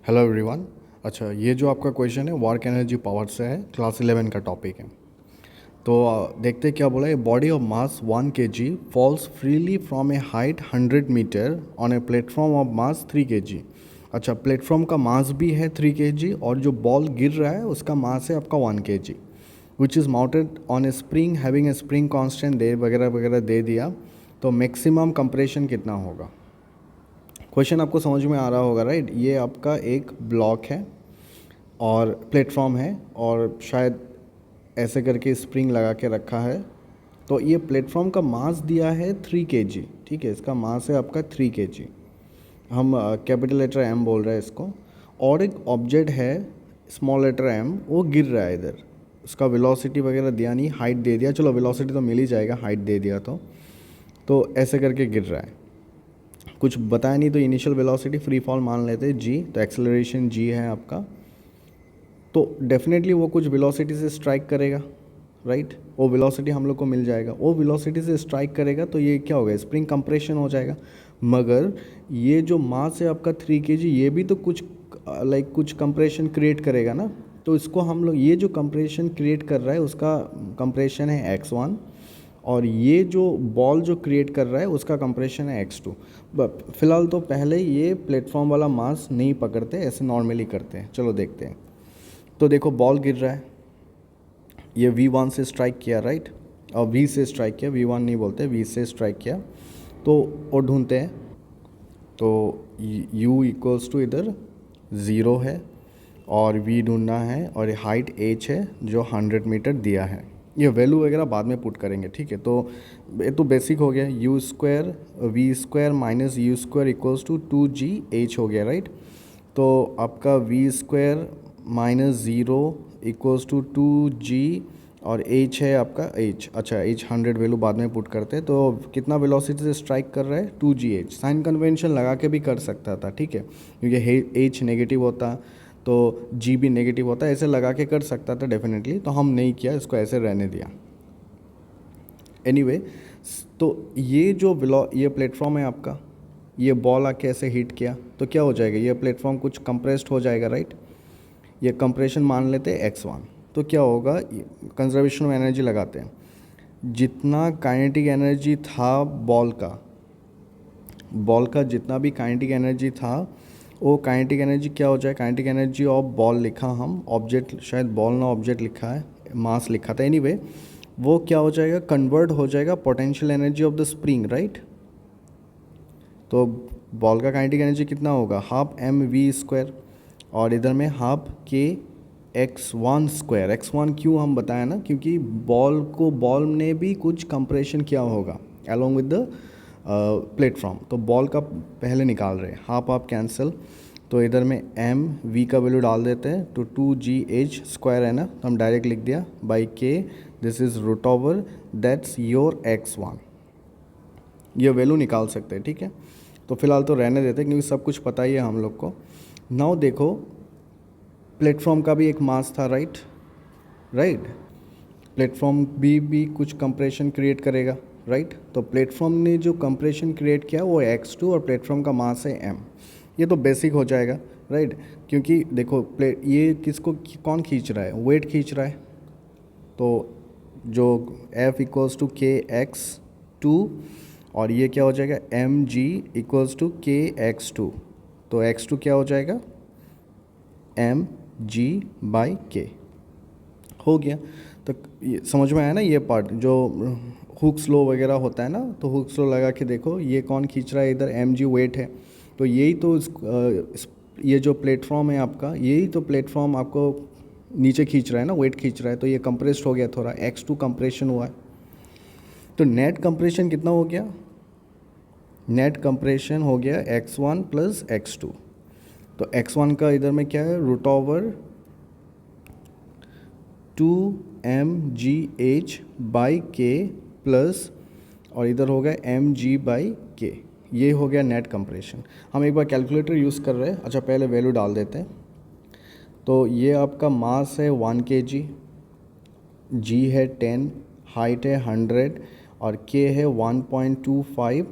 Hello everyone. अच्छा, ये जो आपका क्वेश्चन है वर्क एनर्जी पावर से है, क्लास 11 का टॉपिक है। तो देखते क्या बोला है। Body of mass 1 kg falls freely from a height 100 metre on a platform of mass 3 kg। अच्छा, प्लेटफॉर्म का मास भी है 3 kg और जो बॉल गिर रहा है उसका मास है आपका 1 kg, which is mounted on a spring having a spring constant दे वगैरह वगैरह दे दिया। तो मैक्सिमम कंप्रेशन कितना होगा। क्वेश्चन आपको समझ में आ रहा होगा, राइट। ये आपका एक ब्लॉक है और प्लेटफॉर्म है और शायद ऐसे करके स्प्रिंग लगा के रखा है। तो ये प्लेटफॉर्म का मास दिया है 3 kg, ठीक है। इसका मास है आपका 3 kg। हम कैपिटल लेटर एम बोल रहे हैं इसको। और एक ऑब्जेक्ट है स्मॉल लेटर एम, वो गिर रहा है इधर। उसका वेलोसिटी वगैरह दिया नहीं, हाइट दे दिया। चलो वेलोसिटी तो मिल ही जाएगा, हाइट दे दिया तो ऐसे करके गिर रहा है। कुछ बताया नहीं तो इनिशियल वेलोसिटी फ्री फॉल मान लेते हैं जी, तो एक्सेलरेशन जी है आपका। तो डेफिनेटली वो कुछ वेलोसिटी से स्ट्राइक करेगा, राइट। वो वेलोसिटी हम लोग को मिल जाएगा। वो वेलोसिटी से स्ट्राइक करेगा तो ये क्या होगा, स्प्रिंग कंप्रेशन हो जाएगा। मगर ये जो मास है आपका 3 kg, ये भी तो कुछ कुछ कंप्रेशन क्रिएट करेगा ना। तो इसको हम लोग, ये जो कंप्रेशन क्रिएट कर रहा है उसका कंप्रेशन है x1, और ये जो बॉल जो क्रिएट कर रहा है उसका कंप्रेशन है x2। फिलहाल तो पहले ये प्लेटफॉर्म वाला मास नहीं पकड़ते, ऐसे नॉर्मली करते हैं। चलो देखते हैं। तो देखो बॉल गिर रहा है, ये V1 से स्ट्राइक किया, राइट। और V से स्ट्राइक किया, V1 नहीं बोलते, V से स्ट्राइक किया। तो और ढूंढते हैं। तो U इक्वल्स टू इधर 0 है और V ढूंढना है और हाइट h है जो 100 मीटर दिया है। ये वैल्यू वगैरह बाद में पुट करेंगे, ठीक है। तो ये तो बेसिक हो गया। U square V square minus U square equals to 2GH हो गया, राइट। तो आपका V square minus 0 equals to 2G और h है आपका h। अच्छा, h 100 वैल्यू बाद में पुट करते हैं। तो कितना वेलोसिटी से स्ट्राइक कर रहा है, 2GH। साइन कन्वेंशन लगा के भी कर सकता था, ठीक है, क्योंकि h नेगेटिव होता तो g भी नेगेटिव होता, ऐसे लगा के कर सकता था डेफिनेटली। तो हम नहीं किया, इसको ऐसे रहने दिया। एनीवे तो ये प्लेटफॉर्म है आपका। ये बॉल आके ऐसे हिट किया तो क्या हो जाएगा, ये प्लेटफॉर्म कुछ कंप्रेस्ड हो जाएगा, राइट। ये कंप्रेशन मान लेते हैं x1। तो क्या होगा, कंजर्वेशन ऑफ एनर्जी लगाते हैं। जितना काइनेटिक एनर्जी था बॉल का जितना भी काइनेटिक एनर्जी था, वो काइनेटिक एनर्जी क्या हो जाए, काइनेटिक एनर्जी ऑफ बॉल लिखा हम, ऑब्जेक्ट शायद बॉल ना ऑब्जेक्ट लिखा है, मास लिखा था। एनीवे वो क्या हो जाएगा, कन्वर्ट हो जाएगा potential energy of the spring, right. तो बॉल का काइनेटिक एनर्जी कितना होगा, हाफ mv स्क्वायर, और इधर में हाफ के x1 स्क्वायर। x1 क्यों हम बताया ना, क्योंकि बॉल ने भी कुछ कंप्रेशन किया होगा अलोंग विद द प्लेटफॉर्म। तो बॉल का पहले निकाल रहे हैं, हाफ हाफ कैंसिल। तो इधर में एम वी का वैल्यू डाल देते हैं, तो 2GH स्क्वायर है ना, तो हम डायरेक्ट लिख दिया by k, this is root over that's your x1। ये वैल्यू निकाल सकते हैं, ठीक है। तो फिलहाल तो रहने देते हैं क्योंकि सब कुछ पता ही है हम लोग को। नाउ देखो, प्लेटफॉर्म का भी एक मास था, राइट। प्लेटफॉर्म भी कुछ कंप्रेशन क्रिएट करेगा, राइट। तो प्लेटफॉर्म ने जो कंप्रेशन क्रिएट किया वो x2 और प्लेटफॉर्म का मास है m। ये तो बेसिक हो जाएगा, राइट। क्योंकि देखो ये किसको कौन खींच रहा है, वेट खींच रहा है। तो जो F इक्वल्स टू KX2 और ये क्या हो जाएगा, mg इक्वल्स टू KX2। तो x2 क्या हो जाएगा, mg/k हो गया। तो ये समझ में आया ना, ये पार्ट जो हुक स्लो वगैरह होता है ना, तो हुक स्लो लगा के देखो ये कौन खींच रहा है, इधर mg वेट है। तो यही तो ये जो प्लेटफॉर्म है आपका, यही तो प्लेटफॉर्म आपको नीचे खींच रहा है ना, वेट खींच रहा है। तो ये कंप्रेस्ड हो गया, थोड़ा x2 कंप्रेशन हुआ है। तो नेट कंप्रेशन कितना हो गया, नेट कंप्रेशन हो गया x1 प्लस x2। तो x1 का इधर में क्या है, रूट ओवर 2mgh/k प्लस, और इधर हो गया mg/k। ये हो गया नेट कंप्रेशन। हम एक बार कैलकुलेटर यूज़ कर रहे हैं। अच्छा, पहले वैल्यू डाल देते हैं। तो ये आपका मास है 1 kg, g है 10, हाइट है 100 और k है 1.25।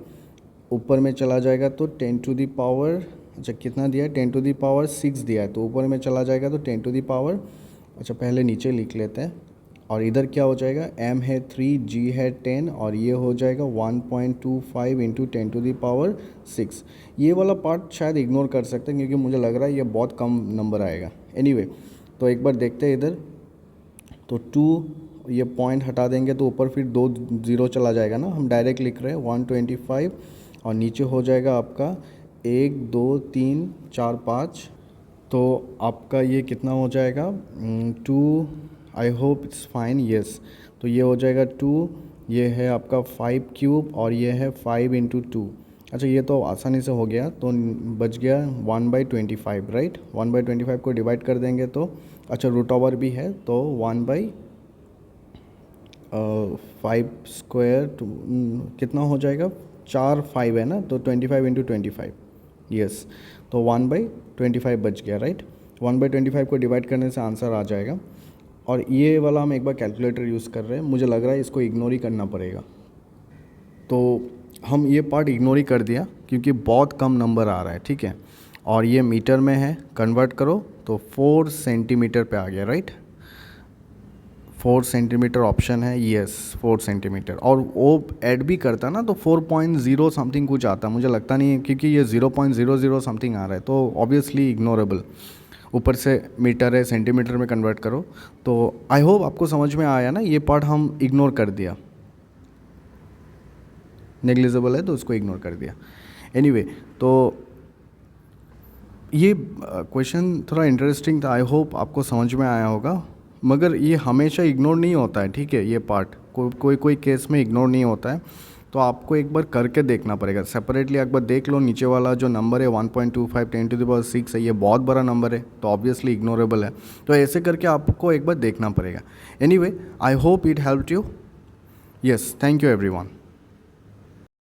ऊपर में चला जाएगा तो 10 टू द पावर अच्छा कितना दिया है, 10⁻6 दिया है, तो ऊपर में चला जाएगा तो 10 अच्छा पहले नीचे लिख लेते हैं। और इधर क्या हो जाएगा, m है 3, g है 10 और ये हो जाएगा 1.25 इंटू 10⁻6। ये वाला पार्ट शायद इग्नोर कर सकते हैं क्योंकि मुझे लग रहा है ये बहुत कम नंबर आएगा। एनीवे तो एक बार देखते हैं इधर, तो 2 ये पॉइंट हटा देंगे तो ऊपर फिर 2 ज़ीरो चला जाएगा ना, हम डायरेक्ट लिख रहे हैं 125 और नीचे हो जाएगा आपका 1 2 3 4 5, तो आपका ये कितना हो जाएगा 2, I hope it's fine, yes. तो ये हो जाएगा 2, ये है आपका 5 क्यूब और ये है 5 इंटू 2। अच्छा ये तो आसानी से हो गया, तो बच गया 1/25, राइट। 1/25 को डिवाइड कर देंगे तो अच्छा रूट ओवर भी है, तो 1/5 स्क्वायर कितना हो जाएगा, 4 5 है ना, तो 25 इंटू 25, यस। तो 1/25 बच गया, राइट। 1/25 को डिवाइड करने से आंसर आ जाएगा। और ये वाला हम एक बार कैलकुलेटर यूज़ कर रहे हैं, मुझे लग रहा है इसको इग्नोर ही करना पड़ेगा। तो हम ये पार्ट इग्नोर ही कर दिया क्योंकि बहुत कम नंबर आ रहा है, ठीक है। और ये मीटर में है, कन्वर्ट करो तो 4 सेंटीमीटर पे आ गया, राइट। 4 सेंटीमीटर ऑप्शन है, यस 4 सेंटीमीटर। और वो ऐड भी करता ना तो 4.0 समथिंग कुछ आता, मुझे लगता नहीं है क्योंकि ये 0.00 समथिंग आ रहा है, तो ऑब्वियसली इग्नोरेबल। ऊपर से मीटर है, सेंटीमीटर में कन्वर्ट करो। तो आई होप आपको समझ में आया ना, ये पार्ट हम इग्नोर कर दिया, नेग्लिजिबल है तो उसको इग्नोर कर दिया। एनीवे तो ये क्वेश्चन थोड़ा इंटरेस्टिंग था, आई होप आपको समझ में आया होगा। मगर ये हमेशा इग्नोर नहीं होता है, ठीक है। ये पार्ट कोई केस में इग्नोर नहीं होता है, तो आपको एक बार करके देखना पड़ेगा सेपरेटली। एक बार देख लो नीचे वाला जो नंबर है 1.25 10⁻6 है, ये बहुत बड़ा नंबर है तो ऑब्वियसली इग्नोरेबल है। तो ऐसे करके आपको एक बार देखना पड़ेगा। Anyway I hope it helped you. Yes, thank you everyone.